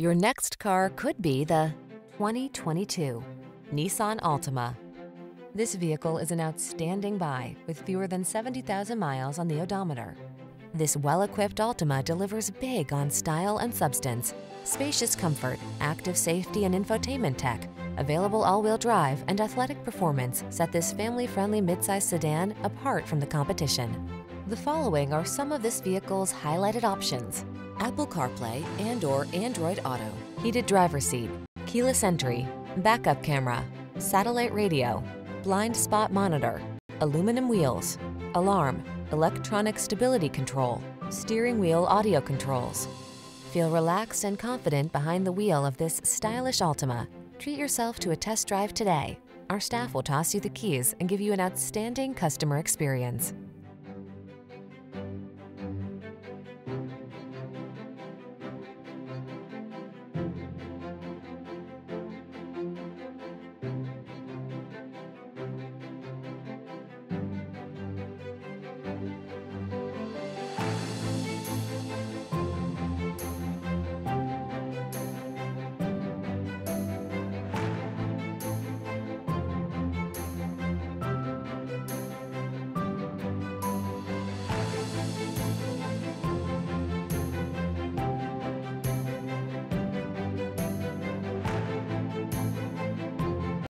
Your next car could be the 2022 Nissan Altima. This vehicle is an outstanding buy with fewer than 70,000 miles on the odometer. This well-equipped Altima delivers big on style and substance, spacious comfort, active safety and infotainment tech, available all-wheel drive, and athletic performance set this family-friendly midsize sedan apart from the competition. The following are some of this vehicle's highlighted options: Apple CarPlay and/or Android Auto, heated driver's seat, keyless entry, backup camera, satellite radio, blind spot monitor, aluminum wheels, alarm, electronic stability control, steering wheel audio controls. Feel relaxed and confident behind the wheel of this stylish Altima. Treat yourself to a test drive today. Our staff will toss you the keys and give you an outstanding customer experience.